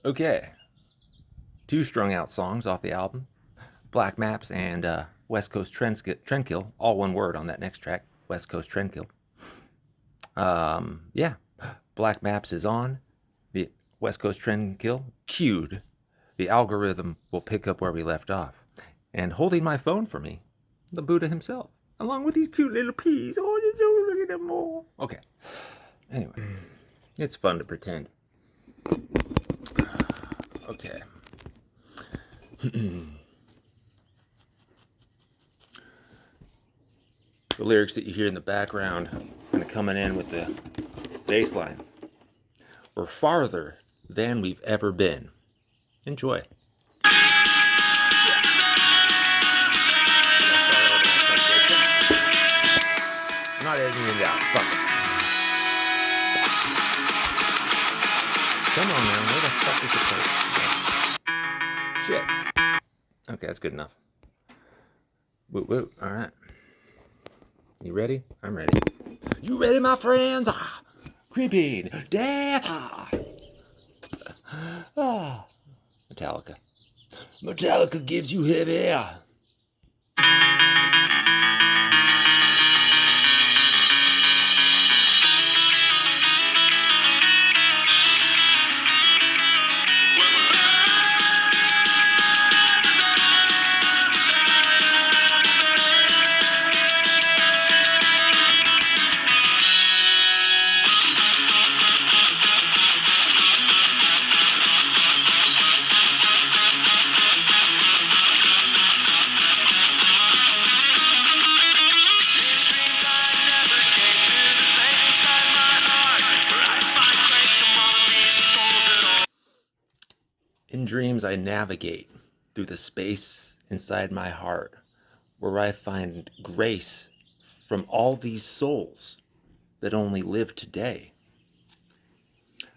Okay, two Strung Out songs off the album, Black Maps and West Coast Trendkill, all one word on that next track, West Coast Trendkill. Yeah, Black Maps is on, the West Coast Trendkill queued. The algorithm will pick up where we left off. And holding my phone for me, the Buddha himself, along with these cute little peas. Oh, look at them all. Okay, anyway, it's fun to pretend. Okay. The lyrics that you hear in the background, kind of coming in with the bass line. We're farther than we've ever been. Enjoy. I'm not editing it out. Fuck it. Come on now, where the fuck is the place? Shit. Okay, that's good enough. Woot woot. Alright. You ready? I'm ready. You ready, my friends? Ah, creeping death. Ah. Metallica. Metallica gives you heavy air. In dreams, I navigate through the space inside my heart, where I find grace from all these souls that only live today.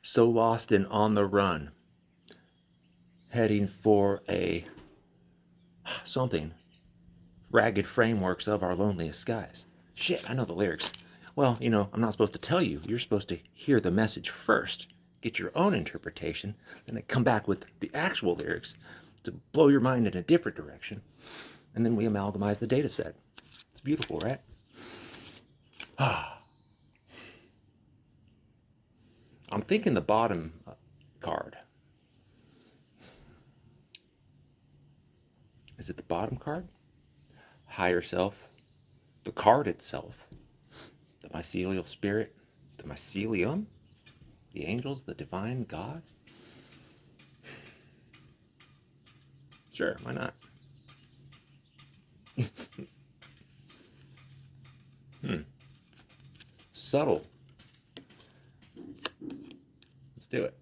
So lost and on the run, heading for a something, ragged frameworks of our loneliest skies. Shit, I know the lyrics. Well, you know, I'm not supposed to tell you. You're supposed to hear the message first, get your own interpretation, then I come back with the actual lyrics to blow your mind in a different direction, and then we amalgamize the data set. It's beautiful, right? I'm thinking the bottom card. Is it the bottom card? Higher self, the card itself, the mycelial spirit, the mycelium, the angels, the divine God? Sure, why not? Subtle. Let's do it.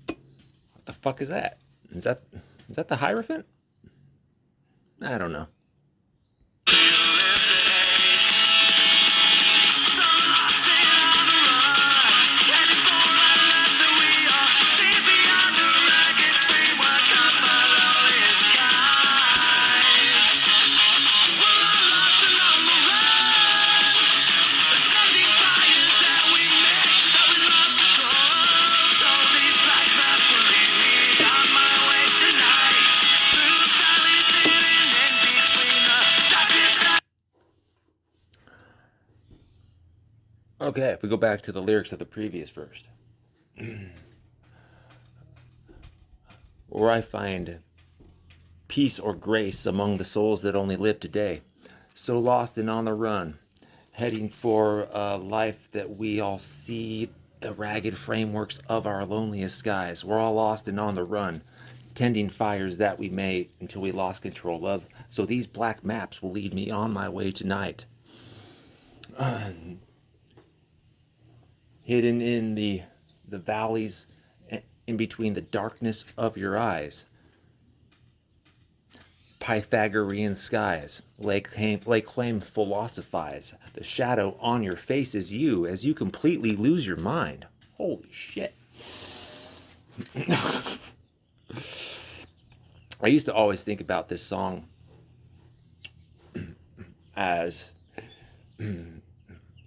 What the fuck is that? Is that the Hierophant? I don't know. Okay, if we go back to the lyrics of the previous verse, where I find peace or grace among the souls that only live today, so lost and on the run, heading for a life that we all see the ragged frameworks of our loneliest skies. We're all lost and on the run, tending fires that we made until we lost control of. So these black maps will lead me on my way tonight. Hidden in the valleys, in between the darkness of your eyes, Pythagorean skies, lake claim philosophize. The shadow on your face is you as you completely lose your mind. Holy shit. I used to always think about this song as,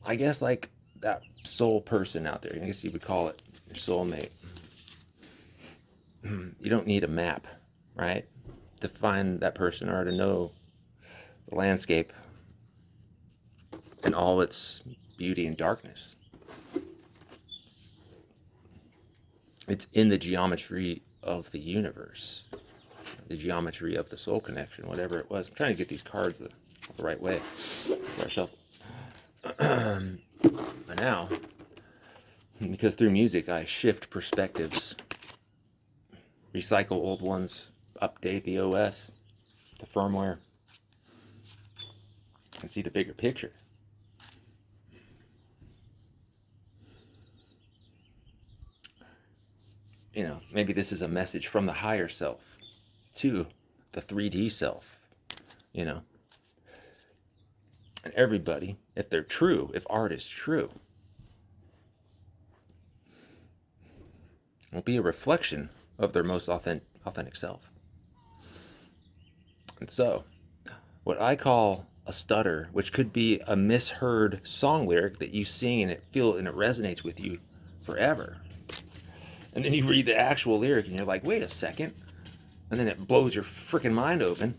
I guess, like that soul person out there. I guess you would call it your soulmate. You don't need a map, right, to find that person or to know the landscape and all its beauty and darkness. It's in the geometry of the universe, the geometry of the soul connection, whatever it was. I'm trying to get these cards the right way before I shuffle. But now, because through music I shift perspectives, recycle old ones, update the OS, the firmware, and see the bigger picture. You know, maybe this is a message from the higher self to the 3D self, you know. And everybody, if they're true, if art is true, will be a reflection of their most authentic self. And so, what I call a stutter, which could be a misheard song lyric that you sing and it resonates with you forever. And then you read the actual lyric and you're like, wait a second. And then it blows your freaking mind open.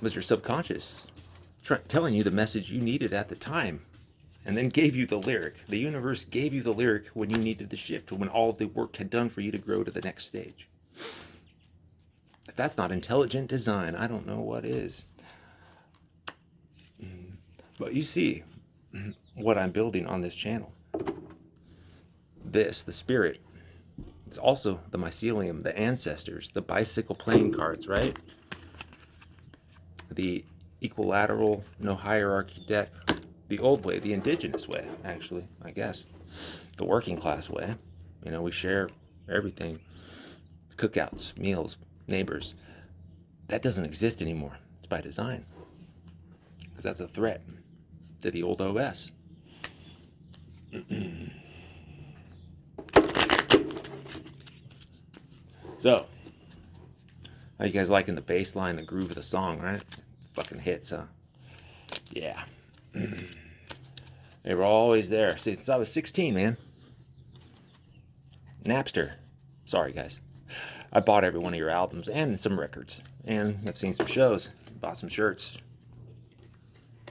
Was your subconscious telling you the message you needed at the time, and then gave you the lyric. The universe gave you the lyric when you needed the shift, when all of the work had done for you to grow to the next stage. If that's not intelligent design, I don't know what is. But you see what I'm building on this channel. This, the spirit, it's also the mycelium, the ancestors, the bicycle playing cards, right? The equilateral, no hierarchy deck, the old way, the indigenous way, actually, I guess. The working class way. You know, we share everything. Cookouts, meals, neighbors. That doesn't exist anymore. It's by design. Because that's a threat to the old OS. So, how you guys liking the bass line, the groove of the song, right? Fucking hits, huh? Yeah. They were always there since I was 16, man. Napster. Sorry, guys. I bought every one of your albums and some records. And I've seen some shows. Bought some shirts.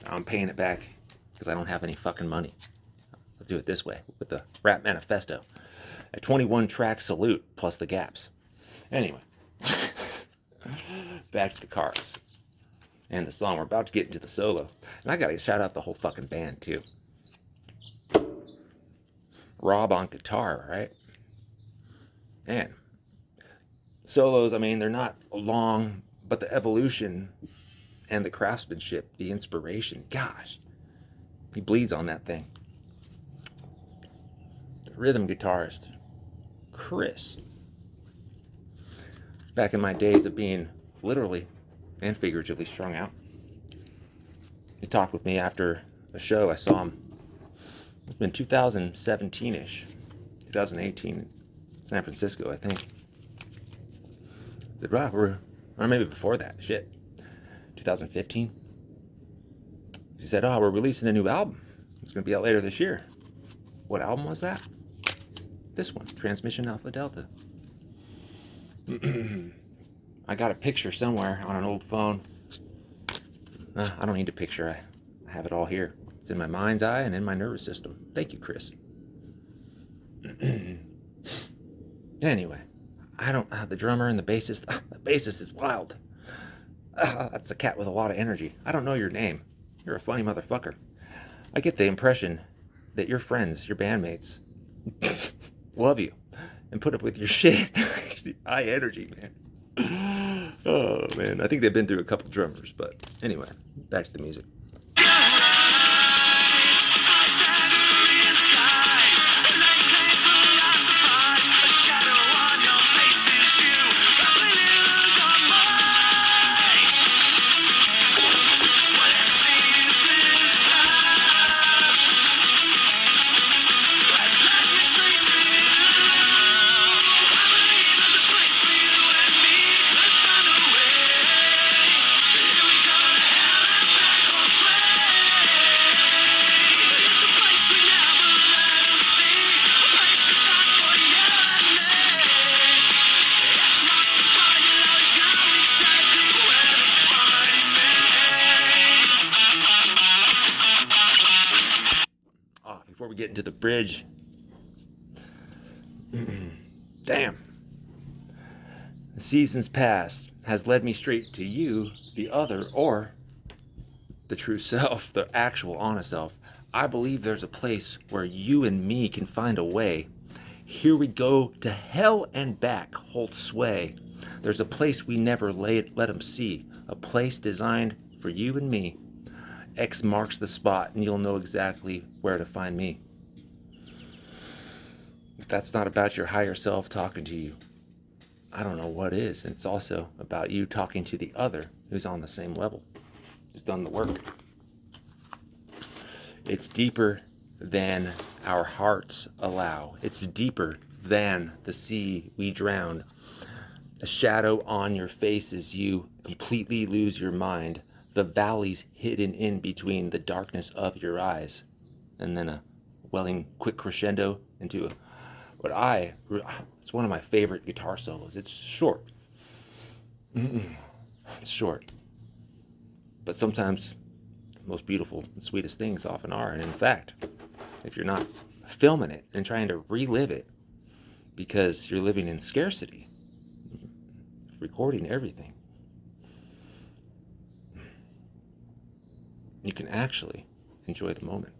I'm paying it back because I don't have any fucking money. Let's do it this way with the Rap Manifesto. A 21-track salute plus the gaps. Anyway. Back to the cards. And the song. We're about to get into the solo. And I gotta shout out the whole fucking band, too. Rob on guitar, right? Man. Solos, I mean, they're not long, but the evolution and the craftsmanship, the inspiration, gosh. He bleeds on that thing. The rhythm guitarist, Chris. Back in my days of being literally and figuratively strung out. He talked with me after a show. I saw him. It's been 2017-ish, 2018, San Francisco, I think. I said, Rob, or maybe before that, shit, 2015. He said, oh, we're releasing a new album. It's going to be out later this year. What album was that? This one, Transmission Alpha Delta. I got a picture somewhere on an old phone. I don't need a picture. I have it all here. It's in my mind's eye and in my nervous system. Thank you, Chris. Anyway, I don't the drummer and the bassist. The bassist is wild. That's a cat with a lot of energy. I don't know your name. You're a funny motherfucker. I get the impression that your friends, your bandmates, love you and put up with your shit. High energy, man. Oh, man. I think they've been through a couple drummers, but anyway, back to the music. before we get into the bridge. Damn. The seasons past has led me straight to you, the other, or the true self, the actual honest self. I believe there's a place where you and me can find a way. Here we go to hell and back, hold sway. There's a place we never let them see, a place designed for you and me. X marks the spot and you'll know exactly where to find me. If that's not about your higher self talking to you, I don't know what is. It's also about you talking to the other who's on the same level, who's done the work. It's deeper than our hearts allow. It's deeper than the sea we drown. A shadow on your face as you completely lose your mind. The valleys hidden in between the darkness of your eyes. And then a welling quick crescendo into it's one of my favorite guitar solos. It's short. It's short. But sometimes the most beautiful and sweetest things often are. And in fact, if you're not filming it and trying to relive it because you're living in scarcity, recording everything, you can actually enjoy the moment.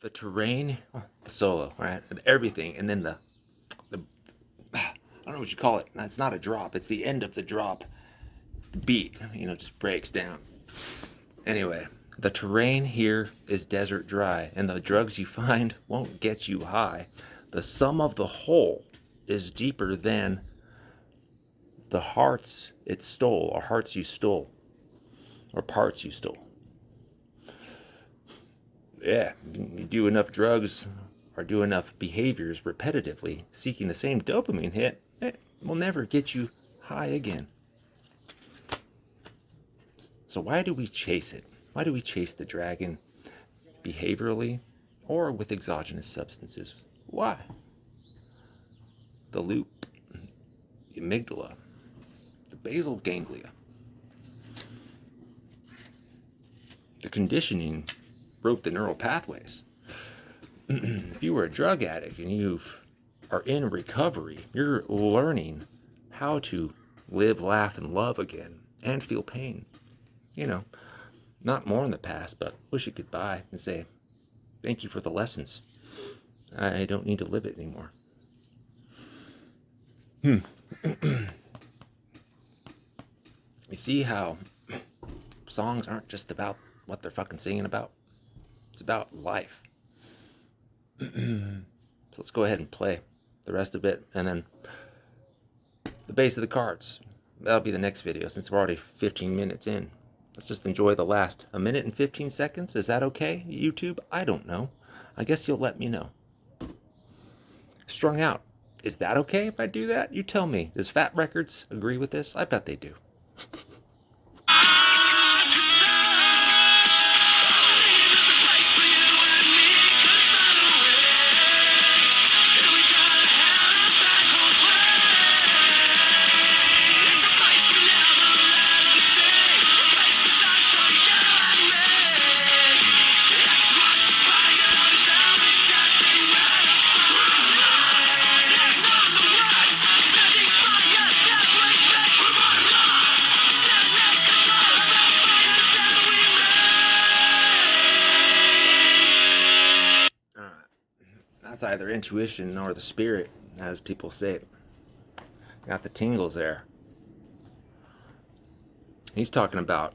The terrain, the solo, right? Everything, and then the I don't know what you call it. It's not a drop. It's the end of the drop beat. Just breaks down. Anyway, the terrain here is desert dry, and the drugs you find won't get you high. The sum of the whole is deeper than the hearts it stole, or hearts you stole, or parts you stole. Yeah, you do enough drugs or do enough behaviors repetitively, seeking the same dopamine hit, it will never get you high again. So why do we chase it? Why do we chase the dragon behaviorally or with exogenous substances? Why? The loop, the amygdala, the basal ganglia, the conditioning broke the neural pathways. If you were a drug addict and you are in recovery, you're learning how to live, laugh, and love again and feel pain. Not mourn the past, but wish it goodbye and say, thank you for the lessons. I don't need to live it anymore. You see how songs aren't just about what they're fucking singing about? It's about life. So let's go ahead and play the rest of it, and then the base of the cards. That'll be the next video since we're already 15 minutes in. Let's just enjoy the last 1 minute and 15 seconds. Is that okay, YouTube? I don't know. I guess you'll let me know. Strung Out. Is that okay if I do that? You tell me. Does Fat Records agree with this? I bet they do. That's either intuition or the spirit, as people say. Got the tingles there. He's talking about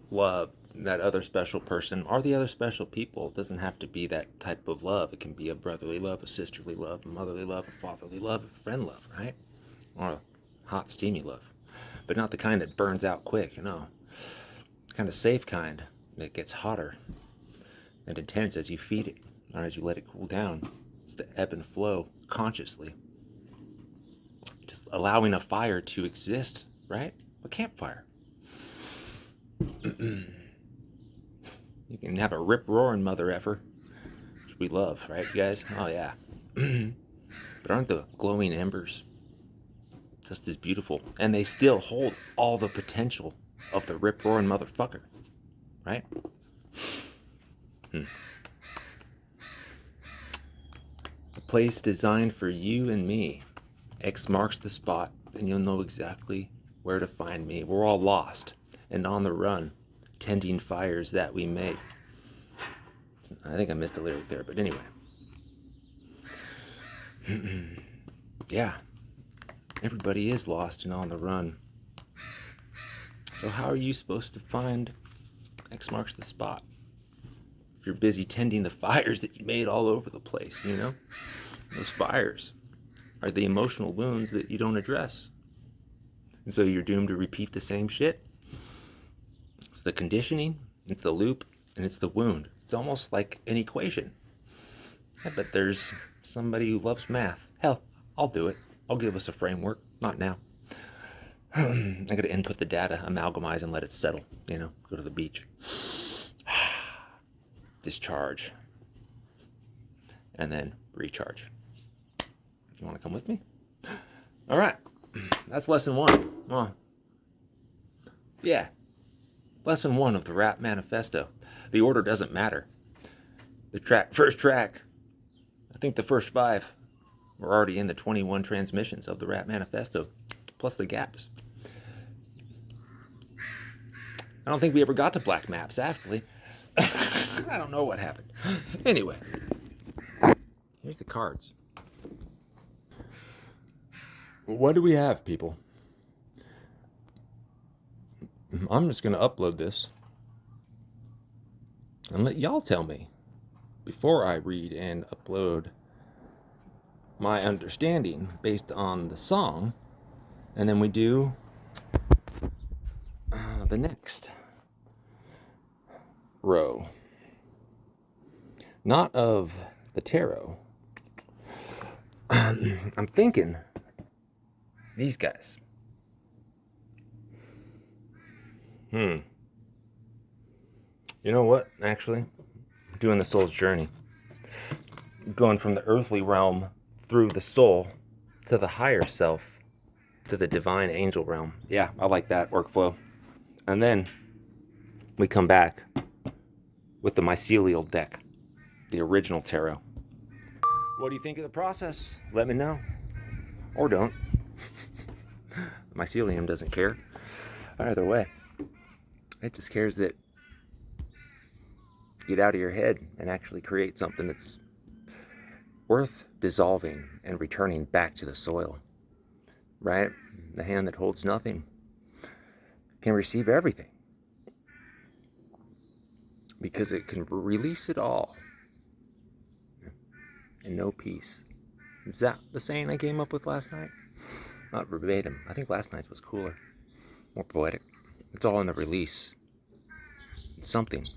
love, that other special person, or the other special people. It doesn't have to be that type of love. It can be a brotherly love, a sisterly love, a motherly love, a fatherly love, a friend love, right? Or a hot, steamy love. But not the kind that burns out quick, the kind of safe kind that gets hotter and intense as you feed it, or as you let it cool down. It's the ebb and flow consciously. Just allowing a fire to exist, right? A campfire. You can have a rip-roaring mother effer, which we love, right, guys? Oh, yeah. But aren't the glowing embers just as beautiful? And they still hold all the potential of the rip-roaring motherfucker, right? A place designed for you and me. X marks the spot, and you'll know exactly where to find me. We're all lost and on the run, tending fires that we make. I think I missed a lyric there, but anyway. Yeah, everybody is lost and on the run. So how are you supposed to find X marks the spot if you're busy tending the fires that you made all over the place, Those fires are the emotional wounds that you don't address. And so you're doomed to repeat the same shit. It's the conditioning, it's the loop, and it's the wound. It's almost like an equation. I bet there's somebody who loves math. Hell, I'll do it. I'll give us a framework. Not now. I gotta input the data, amalgamize, and let it settle. Go to the beach. Discharge. And then recharge. You wanna come with me? All right. That's lesson 1. Well, yeah. Lesson 1 of the Rap Manifesto. The order doesn't matter. First track, I think the first 5 were already in the 21 transmissions of the Rap Manifesto, plus the gaps. I don't think we ever got to Black Maps, actually. I don't know what happened. Anyway, here's the cards. What do we have, people? I'm just going to upload this and let y'all tell me before I read and upload my understanding based on the song, and then we do the next row. Not of the tarot. I'm thinking these guys. You know what, actually? I'm doing the soul's journey. Going from the earthly realm through the soul to the higher self to the divine angel realm. Yeah, I like that workflow. And then we come back with the mycelial deck, the original tarot. What do you think of the process? Let me know. Or don't. Mycelium doesn't care. Either way. It just cares that you get out of your head and actually create something that's worth dissolving and returning back to the soil. Right? The hand that holds nothing can receive everything. Because it can release it all. And no peace. Is that the saying I came up with last night? Not verbatim. I think last night's was cooler. More poetic. It's all in the release. Something.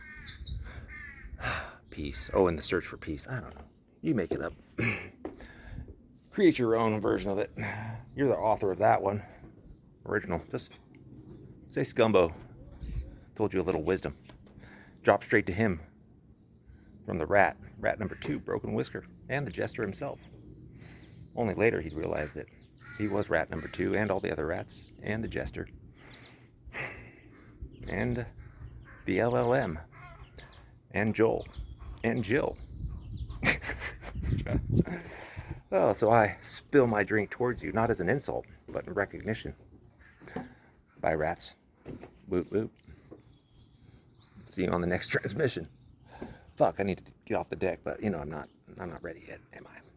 Peace. Oh, in the search for peace. I don't know. You make it up. Create your own version of it. You're the author of that one. Original. Just say Scumbo. Told you a little wisdom. Drop straight to him. From the rat. Rat number 2, Broken Whisker. And the jester himself. Only later he'd realize that he was rat number 2 and all the other rats. And the jester. And the LLM. And Joel. And Jill. Oh, so I spill my drink towards you, not as an insult, but in recognition. Bye, rats. Woot woot. See you on the next transmission. Fuck, I need to get off the deck, but I'm not. I'm not ready yet, am I?